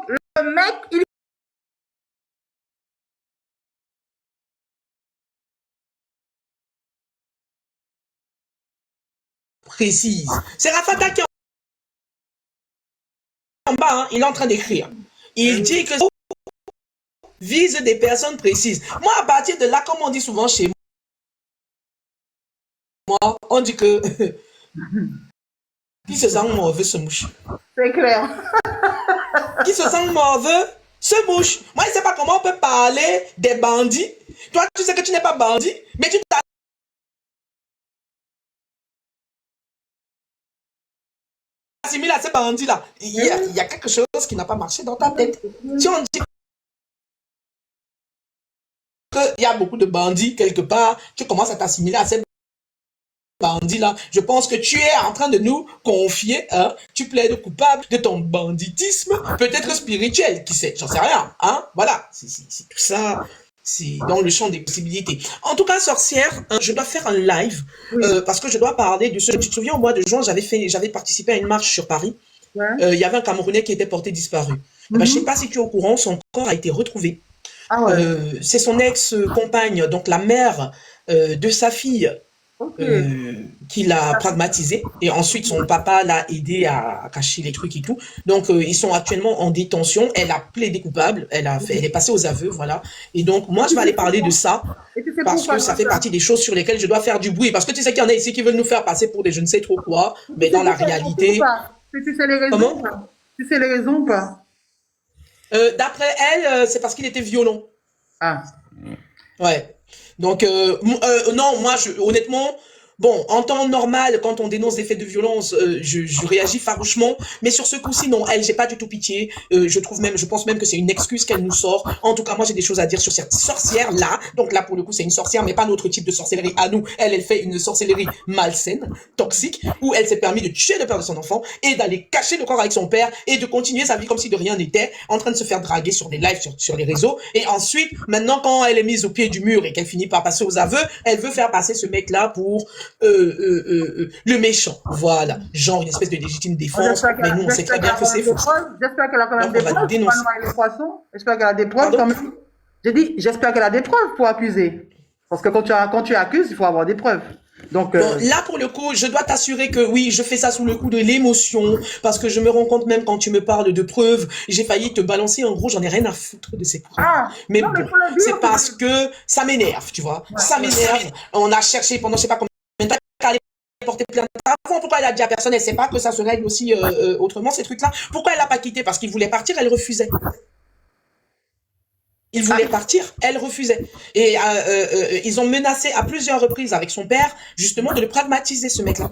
le mec, il Précise. C'est Rafata qui est en bas, hein, il est en train d'écrire. Il dit que vise des personnes précises. Moi, à partir de là, comme on dit souvent chez moi, on dit que qui se sent mauvais se mouche. c'est clair. Qui se sent mauvais se mouche. Moi, je ne sais pas comment on peut parler des bandits. Toi, tu sais que tu n'es pas bandit, mais tu t'assimiles à ces bandits-là. Il y a quelque chose qui n'a pas marché dans ta tête. Si on dit qu'il y a beaucoup de bandits quelque part, tu commences à t'assimiler à ces bandits-là. Je pense que tu es en train de nous confier, hein, tu plaides coupable de ton banditisme, peut-être spirituel, qui sait, j'en sais rien, hein, voilà, c'est tout ça, c'est dans le champ des possibilités. En tout cas, sorcière, hein, je dois faire un live, Oui. parce que je dois parler de ce, tu te souviens, au mois de juin, j'avais participé à une marche sur Paris, Ouais. il y avait un Camerounais qui était porté disparu. Eh ben, je ne sais Mhm. pas si tu es au courant, son corps a été retrouvé. Ah ouais. C'est son ex-compagne, donc la mère de sa fille, Ok. qui l'a pragmatisé et ensuite son papa l'a aidé à cacher les trucs et tout. Donc ils sont actuellement en détention. Elle a plaidé coupable, elle est passée aux aveux, voilà. Et donc moi je vais aller parler de ça Et tu sais parce pourquoi que ça c'est fait ça? partie des choses sur lesquelles je dois faire du bruit. Parce que tu sais qu'il y en a ici qui veulent nous faire passer pour des je ne sais trop quoi, Et tu mais sais dans la pourquoi c'est ou réalité, pas? Tu sais les raisons ou comment? pas? Tu sais les raisons ou pas? D'après elle, c'est parce qu'il était violent. Ah. Ouais. Donc, non, moi, honnêtement, bon, en temps normal, quand on dénonce des faits de violence, je réagis farouchement. Mais sur ce coup-ci, non, elle, j'ai pas du tout pitié. Je pense même que c'est une excuse qu'elle nous sort. En tout cas, moi, j'ai des choses à dire sur cette sorcière-là. Donc là, pour le coup, c'est une sorcière, mais pas notre type de sorcellerie à nous. Elle fait une sorcellerie malsaine, toxique, où elle s'est permis de tuer le père de son enfant et d'aller cacher le corps avec son père et de continuer sa vie comme si de rien n'était, en train de se faire draguer sur des lives, sur les réseaux. Et ensuite, maintenant, quand elle est mise au pied du mur et qu'elle finit par passer aux aveux, elle veut faire passer ce mec-là pour le méchant. Voilà. Genre une espèce de légitime Bon, défense. Mais nous, on sait très j'espère qu'elle bien a que quand c'est même des faux. preuves. J'espère qu'elle a quand même Donc, des on va preuves pour pas dénoncer. noyer les poissons. J'espère qu'elle a des preuves quand Pardon? même. J'ai dit, j'espère qu'elle a des preuves pour accuser. Parce que quand tu accuses, il faut avoir des preuves. Donc, Bon, là, pour le coup, je dois t'assurer que oui, je fais ça sous le coup de l'émotion, parce que je me rends compte même quand tu me parles de preuves, j'ai failli te balancer en gros, j'en ai rien à foutre de ces preuves. ah, Mais non, mais il bon, faut le c'est dire. parce que ça m'énerve, tu vois. Ouais, Ça ouais. m'énerve. On a cherché pendant je sais pas combien de temps qu'à aller porter plainte avant. Pourquoi elle a dit à personne, elle sait pas que ça se règle aussi autrement, ces trucs-là. Pourquoi elle a pas quitté? Parce qu'il voulait partir, elle refusait. Il Ah, voulait partir, elle refusait. Et ils ont menacé à plusieurs reprises avec son père, justement, de le pragmatiser, ce mec-là.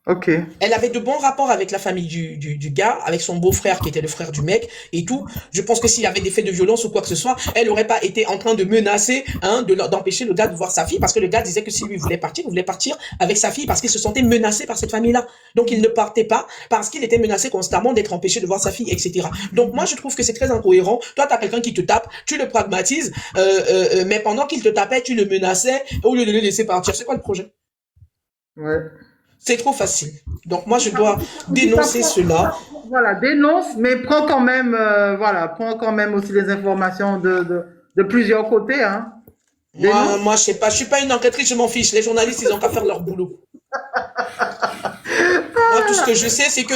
ok. Elle avait de bons rapports avec la famille du gars, avec son beau-frère qui était le frère du mec et tout. Je pense que s'il y avait des faits de violence ou quoi que ce soit, elle n'aurait pas été en train de menacer, hein, d'empêcher le gars de voir sa fille parce que le gars disait que s'il lui voulait partir, il voulait partir avec sa fille parce qu'il se sentait menacé par cette famille-là. Donc il ne partait pas parce qu'il était menacé constamment d'être empêché de voir sa fille, etc. Donc moi je trouve que c'est très incohérent. Toi tu as quelqu'un qui te tape, tu le pragmatises, mais pendant qu'il te tapait, tu le menaçais au lieu de le laisser partir. C'est quoi le projet? Ouais. C'est trop facile. Donc moi, je dois dénoncer cela. Voilà, dénonce, mais prends quand même, voilà, prends quand même aussi les informations de plusieurs côtés, hein. Dénonce. Moi, je sais pas. Je suis pas une enquêtrice, je m'en fiche. Les journalistes, ils ont qu'à faire leur boulot. Moi, tout ce que je sais, c'est que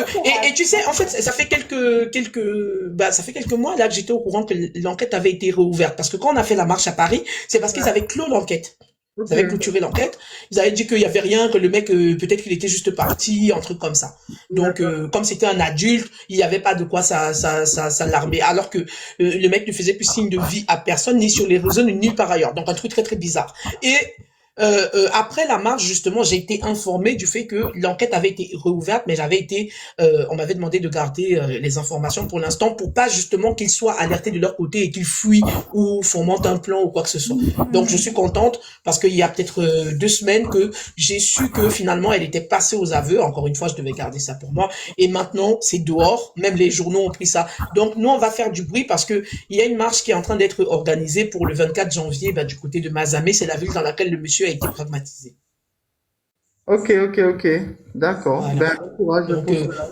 et tu sais, en fait, ça fait ça fait quelques mois là que j'étais au courant que l'enquête avait été réouverte parce que quand on a fait la marche à Paris, c'est parce qu'ils avaient clos l'enquête. Ils Ok. avaient clôturé l'enquête. Ils avaient dit qu'il y avait rien, que le mec, peut-être qu'il était juste parti, un truc comme ça. Donc, D'accord. comme c'était un adulte, il n'y avait pas de quoi s'alarmer. Alors que le mec ne faisait plus signe de vie à personne, ni sur les réseaux, ni nulle part ailleurs. Donc, un truc très, très bizarre. Et après la marche, justement, j'ai été informé du fait que l'enquête avait été réouverte, mais on m'avait demandé de garder les informations pour l'instant pour pas justement qu'ils soient alertés de leur côté et qu'ils fuient ou fomentent un plan ou quoi que ce soit. Donc je suis contente parce qu'il y a peut-être 2 semaines que j'ai su que finalement elle était passée aux aveux. Encore une fois, je devais garder ça pour moi. Et maintenant, c'est dehors. Même les journaux ont pris ça. Donc nous, on va faire du bruit parce que il y a une marche qui est en train d'être organisée pour le 24 janvier du côté de Mazamet. C'est la ville dans laquelle le monsieur a été pragmatisé. Ok, ok, ok. D'accord. Voilà. Ben, bon courage Donc, pour cela.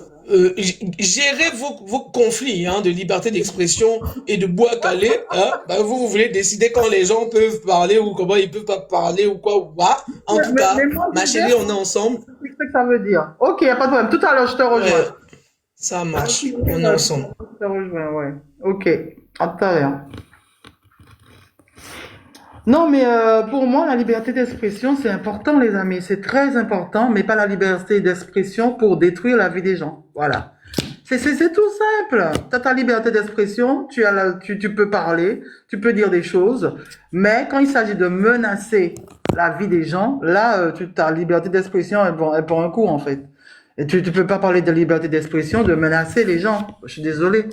gérer vos conflits hein, de liberté d'expression et de bois calé. Hein, ben vous voulez décider quand les gens peuvent parler ou comment ils peuvent pas parler ou quoi ou pas. En tout cas, Mais moi, ma je chérie, gère on est ensemble. ce que ça veut dire. Ok, y a pas de problème. Tout à l'heure, je te rejoins. Ouais, ça Ok, marche. On est ensemble. je te rejoins, ouais. Ok, à tout à l'heure. Non, mais pour moi, la liberté d'expression, c'est important, les amis. C'est très important, mais pas la liberté d'expression pour détruire la vie des gens. Voilà. C'est tout simple. Tu as ta liberté d'expression, tu peux parler, tu peux dire des choses, mais quand il s'agit de menacer la vie des gens, là, ta liberté d'expression, elle prend un coup, en fait. Et tu peux pas parler de liberté d'expression, de menacer les gens. Je suis désolé.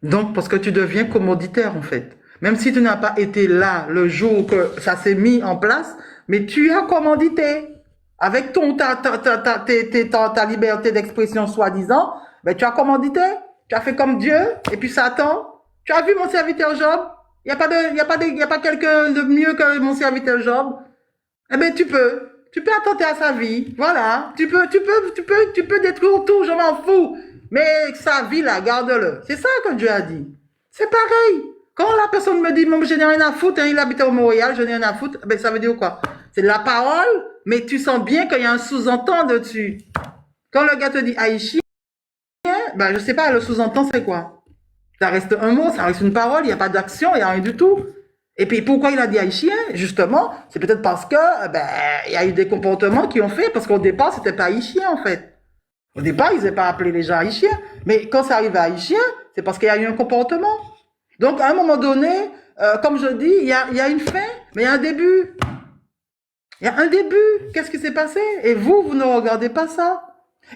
Donc, parce que tu deviens commoditaire, en fait. Même si tu n'as pas été là le jour que ça s'est mis en place, mais tu as commandité. Avec ta liberté d'expression soi-disant, ben, tu as commandité. Tu as fait comme Dieu, et puis Satan. Tu as vu mon serviteur Job? Il n'y a pas y a pas quelqu'un de mieux que mon serviteur Job. Eh ben, tu peux attenter à sa vie. Voilà. Tu peux détruire tout, je m'en fous. Mais sa vie, là, garde-le. C'est ça que Dieu a dit. C'est pareil. Quand la personne me dit, je n'ai rien à foutre, hein, il habite au Montréal, je n'ai rien à foutre, ben, ça veut dire quoi? C'est de la parole, mais tu sens bien qu'il y a un sous-entend dessus. Quand le gars te dit haïtien, ben, je sais pas, le sous-entend, c'est quoi? Ça reste un mot, ça reste une parole, il n'y a pas d'action, il n'y a rien du tout. Et puis pourquoi il a dit haïtien? Justement, c'est peut-être parce que ben il y a eu des comportements qui ont fait, parce qu'au départ c'était pas haïtien en fait. Au départ ils n'avaient pas appelé les gens haïtiens, mais quand ça arrive à haïtien, c'est parce qu'il y a eu un comportement. Donc à un moment donné, comme je dis, il y a une fin, mais il y a un début. Il y a un début. Qu'est-ce qui s'est passé? Et vous ne regardez pas ça.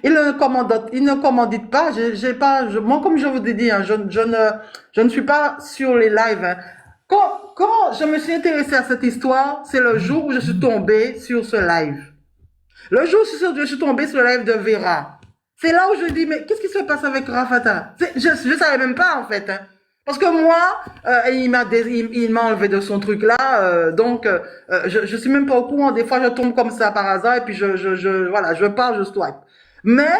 Il ne commandite pas. Moi, comme je vous ai dit, hein, je ne suis pas sur les lives. Hein. Quand je me suis intéressée à cette histoire, c'est le jour où je suis tombée sur ce live. Le jour où je suis tombée sur le live de Vera. C'est là où je dis, mais qu'est-ce qui se passe avec Rafata? Je savais même pas, en fait. Hein. Parce que moi, il m'a enlevé de son truc là, donc je suis même pas au courant. Des fois, je tombe comme ça par hasard et puis voilà, je pars, je swipe. Mais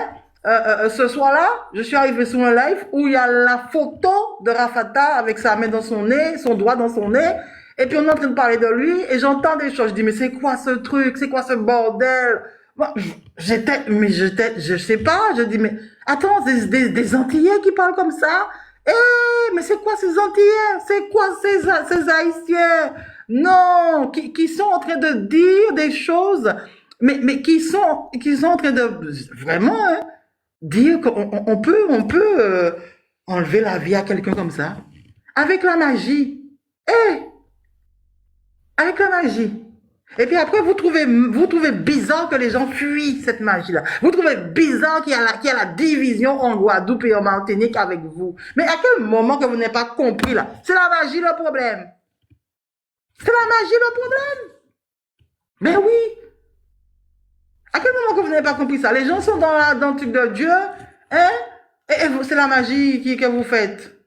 ce soir-là, je suis arrivée sur un live où il y a la photo de Rafata avec sa main dans son nez, son doigt dans son nez, et puis on est en train de parler de lui et j'entends des choses. Je dis mais c'est quoi ce truc, c'est quoi ce bordel? Moi, je sais pas. Je dis mais attends, des Antillais qui parlent comme ça. Eh, mais c'est quoi ces Antillais? C'est quoi ces Haïtiens? Non, qui sont en train de dire des choses, mais qui sont en train de vraiment hein, dire qu'on on peut enlever la vie à quelqu'un comme ça avec la magie. Eh, avec la magie. Et puis après, vous trouvez bizarre que les gens fuient cette magie-là. Vous trouvez bizarre qu'il y a la division en Guadeloupe et en Martinique avec vous. Mais à quel moment que vous n'avez pas compris là? C'est la magie le problème. C'est la magie le problème. Mais oui. À quel moment que vous n'avez pas compris ça? Les gens sont dans le truc de Dieu, hein? Et c'est la magie que vous faites.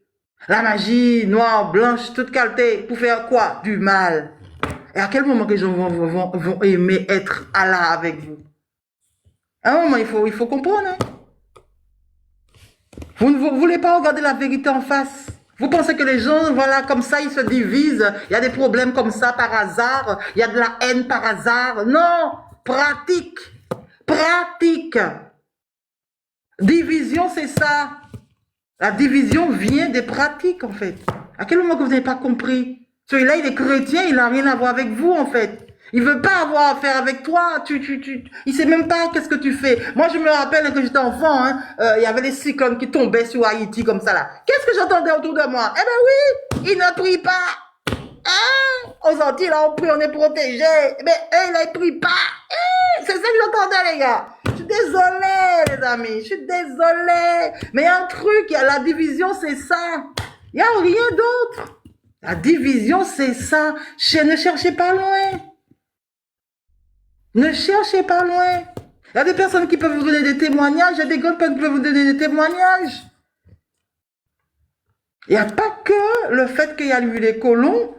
La magie noire, blanche, toute qualité, pour faire quoi? Du mal. Et à quel moment que les gens vont aimer être Allah avec vous? À un moment, il faut comprendre. Hein? Vous ne voulez pas regarder la vérité en face. Vous pensez que les gens, voilà, comme ça, ils se divisent. Il y a des problèmes comme ça par hasard. Il y a de la haine par hasard. Non, pratique. Pratique. Division, c'est ça. La division vient des pratiques, en fait. À quel moment que vous n'avez pas compris? Celui-là, il est chrétien, il n'a rien à voir avec vous, en fait. Il veut pas avoir affaire avec toi. Il sait même pas qu'est-ce que tu fais. Moi, je me rappelle que j'étais enfant, hein, il y avait les cyclones qui tombaient sur Haïti comme ça, là. Qu'est-ce que j'entendais autour de moi? Eh ben oui, ils ne prient pas. Hein? Aux Antilles, là, on prie, on est protégé. Mais eux, là, ils prient pas. C'est ça que j'entendais, les gars. Je suis désolée, les amis. Je suis désolée. Mais il y a un truc, la division, c'est ça. Il n'y a rien d'autre. La division, c'est ça. Ne cherchez pas loin. Ne cherchez pas loin. Il y a des personnes qui peuvent vous donner des témoignages. Il y a des grandes personnes qui peuvent vous donner des témoignages. Il n'y a pas que le fait qu'il y a eu les colons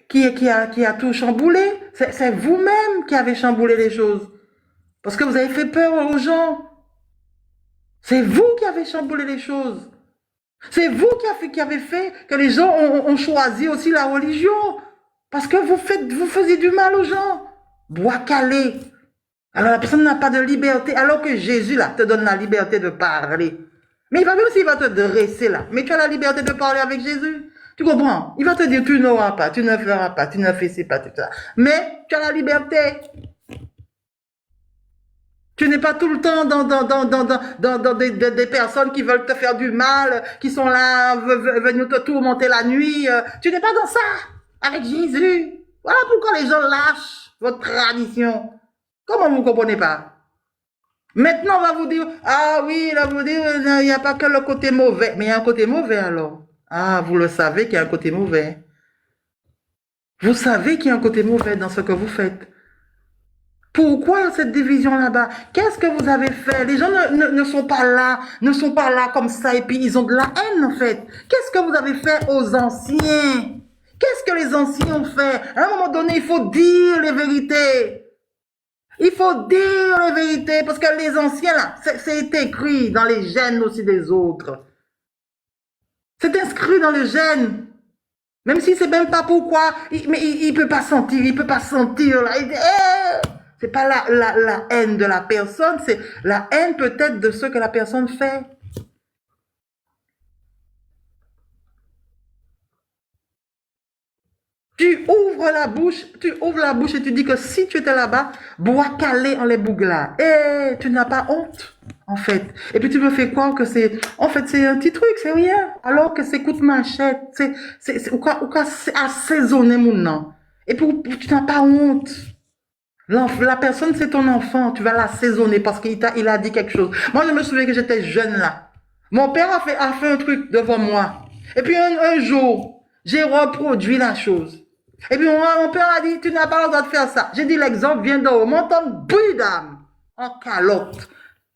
qui a tout chamboulé. C'est vous-même qui avez chamboulé les choses. Parce que vous avez fait peur aux gens. C'est vous qui avez chamboulé les choses. C'est vous qui avez fait que les gens ont choisi aussi la religion. Parce que vous faisiez du mal aux gens. Bois calé. Alors la personne n'a pas de liberté, alors que Jésus là te donne la liberté de parler. Mais il va même s'il va te dresser là, mais tu as la liberté de parler avec Jésus. Tu comprends? Il va te dire tu n'auras pas, tu ne feras pas, tu ne fais pas, tout ça. Mais tu as la liberté. Tu n'es pas tout le temps dans des personnes qui veulent te faire du mal, qui sont là, venir te tourmenter la nuit. Tu n'es pas dans ça avec Jésus. Voilà pourquoi les gens lâchent votre tradition. Comment vous ne comprenez pas? Maintenant, on va vous dire, ah oui, là, vous dire, il n'y a pas que le côté mauvais. Mais il y a un côté mauvais alors. Ah, vous le savez qu'il y a un côté mauvais. Vous savez qu'il y a un côté mauvais dans ce que vous faites. Pourquoi cette division là-bas? Qu'est-ce que vous avez fait? Les gens ne sont pas là comme ça et puis ils ont de la haine en fait. Qu'est-ce que vous avez fait aux anciens? Qu'est-ce que les anciens ont fait? À un moment donné, il faut dire les vérités. Il faut dire les vérités parce que les anciens là, c'est écrit dans les gènes aussi des autres. C'est inscrit dans le gène. Même si c'est même pas pourquoi, mais il peut pas sentir là. C'est pas la haine de la personne, c'est la haine peut-être de ce que la personne fait. Tu ouvres la bouche et tu dis que si tu étais là-bas, bois calé en les bouglas. Et tu n'as pas honte, en fait. Et puis tu me fais croire que en fait, c'est un petit truc, c'est rien. Alors que c'est coup de machette, ou quoi, c'est assaisonner mon nom. Et puis, tu n'as pas honte. La personne, c'est ton enfant. Tu vas l'assaisonner parce qu'il a dit quelque chose. Moi, je me souviens que j'étais jeune là. Mon père a fait un truc devant moi. Et puis un jour, j'ai reproduit la chose. Et puis mon père a dit, tu n'as pas le droit de faire ça. J'ai dit, l'exemple vient d'en haut. Mon temps brille d'âme en calotte.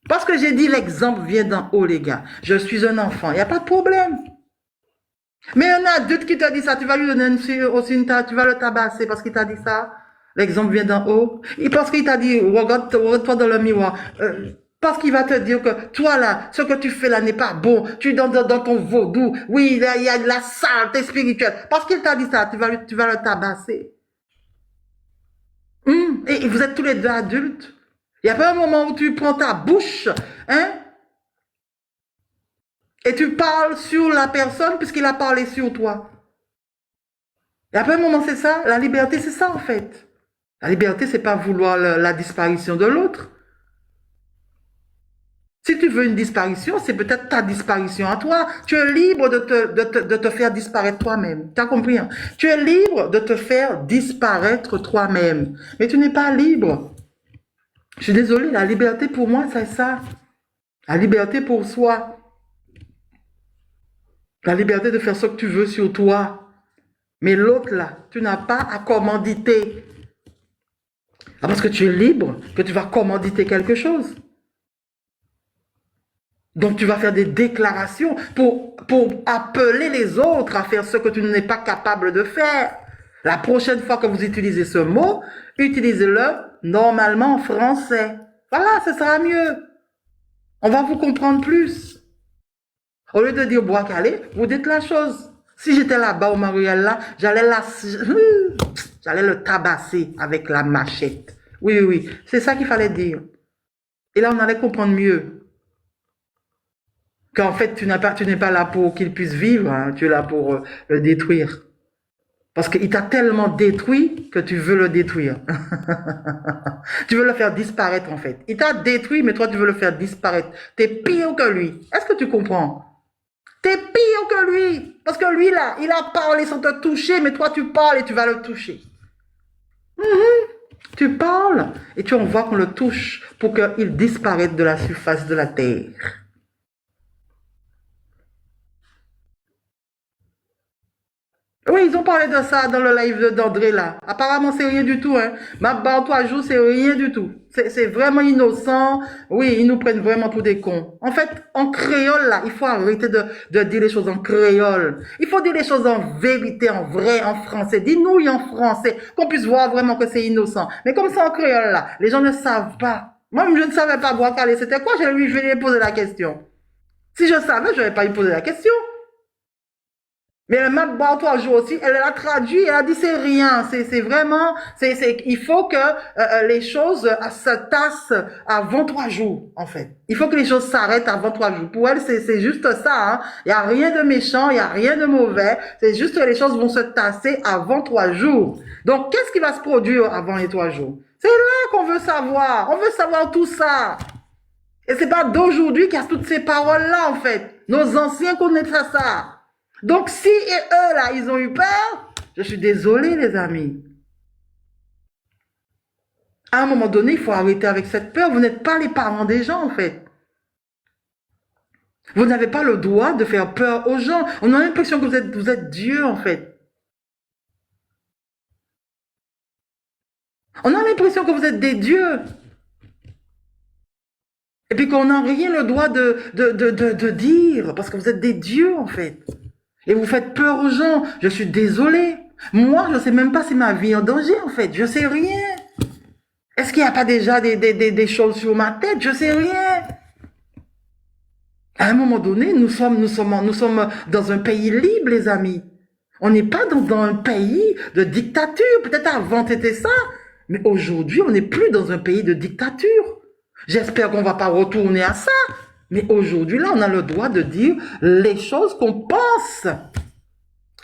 Parce que j'ai dit, l'exemple vient d'en haut, les gars. Je suis un enfant, il n'y a pas de problème. Mais un adulte qui t'a dit ça, tu vas lui donner tu vas le tabasser parce qu'il t'a dit ça. L'exemple vient d'en haut. Et parce qu'il t'a dit, regarde-toi dans le miroir. Parce qu'il va te dire que toi là, ce que tu fais là n'est pas bon. Tu es dans ton vaudou. Oui, il y a de la saleté spirituelle. Parce qu'il t'a dit ça, tu vas le tabasser. Et vous êtes tous les deux adultes. Il n'y a pas un moment où tu prends ta bouche, hein, et tu parles sur la personne puisqu'il a parlé sur toi. Il n'y a pas un moment, c'est ça. La liberté, c'est ça en fait. La liberté, c'est pas vouloir la disparition de l'autre. Si tu veux une disparition, c'est peut-être ta disparition à toi. Tu es libre de te faire disparaître toi-même. Tu as compris, hein? Tu es libre de te faire disparaître toi-même. Mais tu n'es pas libre. Je suis désolée, la liberté pour moi, c'est ça. La liberté pour soi. La liberté de faire ce que tu veux sur toi. Mais l'autre là, tu n'as pas à commanditer. Ah, parce que tu es libre, que tu vas commanditer quelque chose. Donc tu vas faire des déclarations pour appeler les autres à faire ce que tu n'es pas capable de faire. La prochaine fois que vous utilisez ce mot, utilisez-le normalement en français. Voilà, ce sera mieux. On va vous comprendre plus. Au lieu de dire bois calé, vous dites la chose. Si j'étais là-bas au Mariel là, j'allais le tabasser avec la machette. Oui, c'est ça qu'il fallait dire. Et là, on allait comprendre mieux. Qu'en fait, tu n'es pas là pour qu'il puisse vivre, hein, tu es là pour le détruire. Parce qu'il t'a tellement détruit que tu veux le détruire. Tu veux le faire disparaître en fait. Il t'a détruit, mais toi tu veux le faire disparaître. T'es pire que lui. Est-ce que tu comprends? T'es pire que lui. Parce que lui là, il a parlé sans te toucher, mais toi tu parles et tu vas le toucher. Tu parles et tu envoies qu'on le touche pour qu'il disparaisse de la surface de la terre. Oui, ils ont parlé de ça dans le live d'André là. Apparemment, c'est rien du tout. Hein. Ma barre 3 jours, c'est rien du tout. C'est vraiment innocent. Oui, ils nous prennent vraiment pour des cons. En fait, en créole là, il faut arrêter de dire les choses en créole. Il faut dire les choses en vérité, en vrai, en français. Dis-nous en français, qu'on puisse voir vraiment que c'est innocent. Mais comme ça en créole là, les gens ne savent pas. Moi, je ne savais pas bois calé, c'était quoi? Je lui ai posé la question. Si je savais, je n'aurais pas lui posé la question. Mais elle m'a boire 3 jours aussi, elle a traduit, elle a dit c'est rien, c'est vraiment, il faut que les choses se tassent avant 3 jours, en fait. Il faut que les choses s'arrêtent avant 3 jours. Pour elle, c'est juste ça, hein. Il n'y a rien de méchant, il n'y a rien de mauvais, c'est juste que les choses vont se tasser avant 3 jours. Donc, qu'est-ce qui va se produire avant les 3 jours? C'est là qu'on veut savoir, on veut savoir tout ça. Et c'est pas d'aujourd'hui qu'il y a toutes ces paroles-là, en fait. Nos anciens connaissent ça. Donc, si eux, là, ils ont eu peur, je suis désolée, les amis. À un moment donné, il faut arrêter avec cette peur. Vous n'êtes pas les parents des gens, en fait. Vous n'avez pas le droit de faire peur aux gens. On a l'impression que vous êtes Dieu, en fait. On a l'impression que vous êtes des dieux. Et puis qu'on n'a rien le droit de dire, parce que vous êtes des dieux, en fait. Et vous faites peur aux gens. Je suis désolée. Moi, je ne sais même pas si ma vie est en danger, en fait. Je ne sais rien. Est-ce qu'il n'y a pas déjà des choses sur ma tête? Je ne sais rien. À un moment donné, nous sommes dans un pays libre, les amis. On n'est pas dans un pays de dictature. Peut-être avant, c'était ça. Mais aujourd'hui, on n'est plus dans un pays de dictature. J'espère qu'on ne va pas retourner à ça. Mais aujourd'hui, là, on a le droit de dire les choses qu'on pense.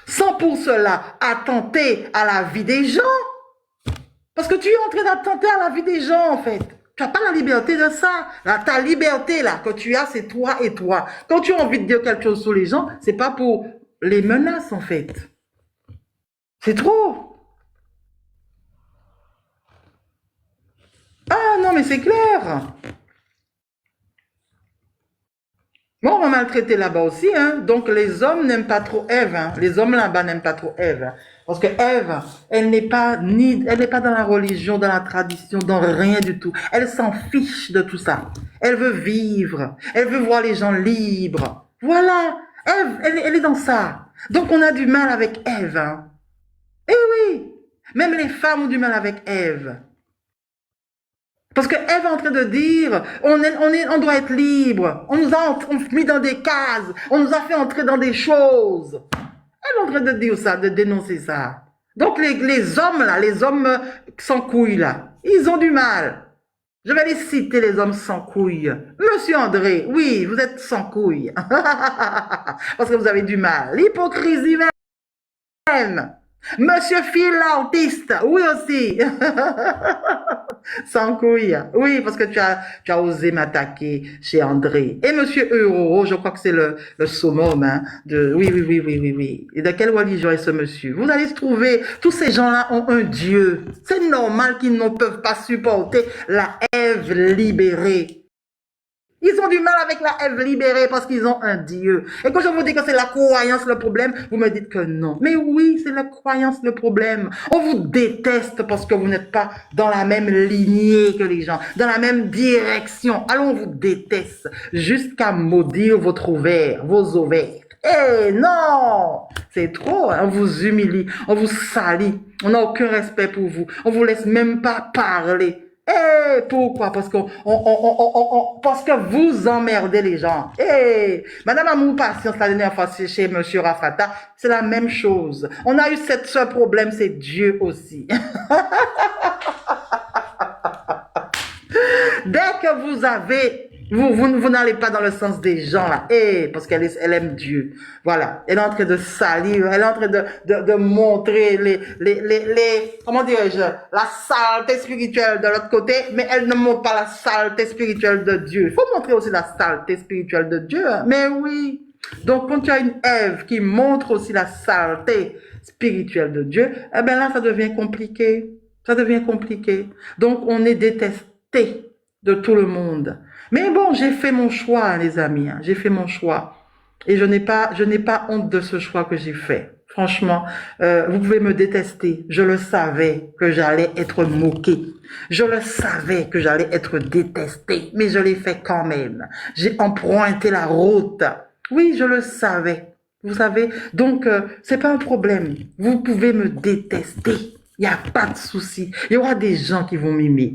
Sans pour cela attenter à la vie des gens. Parce que tu es en train d'attenter à la vie des gens, en fait. Tu n'as pas la liberté de ça. Là, ta liberté, là, que tu as, c'est toi et toi. Quand tu as envie de dire quelque chose sur les gens, c'est pas pour les menaces, en fait. C'est trop. Ah non, mais c'est clair. Bon, on va maltraiter là-bas aussi, hein. Donc, les hommes n'aiment pas trop Ève, hein. Les hommes là-bas n'aiment pas trop Ève. Hein. Parce que Ève, elle n'est pas dans la religion, dans la tradition, dans rien du tout. Elle s'en fiche de tout ça. Elle veut vivre. Elle veut voir les gens libres. Voilà. Ève, elle est dans ça. Donc, on a du mal avec Ève, hein. Eh oui. Même les femmes ont du mal avec Ève. Parce que Ève est en train de dire, on doit être libre. On nous a mis dans des cases. On nous a fait entrer dans des choses. Elle est en train de dire ça, de dénoncer ça. Donc les hommes là, les hommes sans couilles là, ils ont du mal. Je vais les citer, les hommes sans couilles. Monsieur André, oui, vous êtes sans couilles. Parce que vous avez du mal. L'hypocrisie même. Monsieur Phil, l'artiste, oui aussi. Sans couilles. Oui, parce que tu as osé m'attaquer chez André. Et Monsieur Euro, je crois que c'est le summum, hein, oui. Et de quelle religion est ce monsieur? Vous allez se trouver, tous ces gens-là ont un Dieu. C'est normal qu'ils ne peuvent pas supporter la Ève libérée. Ils ont du mal avec la Ève libérée parce qu'ils ont un Dieu. Et quand je vous dis que c'est la croyance le problème, vous me dites que non. Mais oui, c'est la croyance le problème. On vous déteste parce que vous n'êtes pas dans la même lignée que les gens, dans la même direction. Alors on vous déteste jusqu'à maudire votre ovaire, vos ovaires. Eh non, c'est trop, hein. On vous humilie, on vous salit, on n'a aucun respect pour vous, on vous laisse même pas parler. Eh, pourquoi? Parce parce que vous emmerdez les gens. Eh, Madame Amour Patience, la dernière fois chez Monsieur Rafata, c'est la même chose. On a eu ce problème, c'est Dieu aussi. Dès que vous avez, vous n'allez pas dans le sens des gens là, parce qu'elle aime Dieu. Voilà, elle est en train de salir, elle est en train de montrer comment dirais-je, la saleté spirituelle de l'autre côté, mais elle ne montre pas la saleté spirituelle de Dieu. Il faut montrer aussi la saleté spirituelle de Dieu, hein. Mais oui. Donc quand tu as une Ève qui montre aussi la saleté spirituelle de Dieu, eh ben là ça devient compliqué. Ça devient compliqué. Donc on est détesté de tout le monde. Mais bon, j'ai fait mon choix, hein, les amis. Hein. J'ai fait mon choix. Et je n'ai pas honte de ce choix que j'ai fait. Franchement, vous pouvez me détester. Je le savais que j'allais être moqué. Je le savais que j'allais être détesté. Mais je l'ai fait quand même. J'ai emprunté la route. Oui, je le savais. Vous savez, donc, c'est pas un problème. Vous pouvez me détester. Il Il n'y a pas de souci. Il y aura des gens qui vont m'aimer.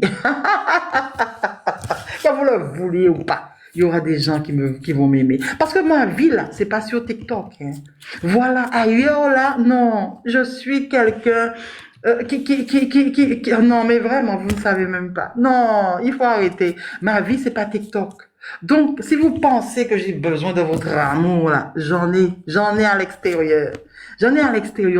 Que vous le vouliez ou pas, il y aura des gens qui vont m'aimer. Parce que ma vie, là, c'est pas sur TikTok. Hein. Voilà, ailleurs, là, non. Je suis quelqu'un non, mais vraiment, vous ne savez même pas. Non, il faut arrêter. Ma vie, c'est pas TikTok. Donc, si vous pensez que j'ai besoin de votre amour, là, j'en ai à l'extérieur. J'en ai à l'extérieur.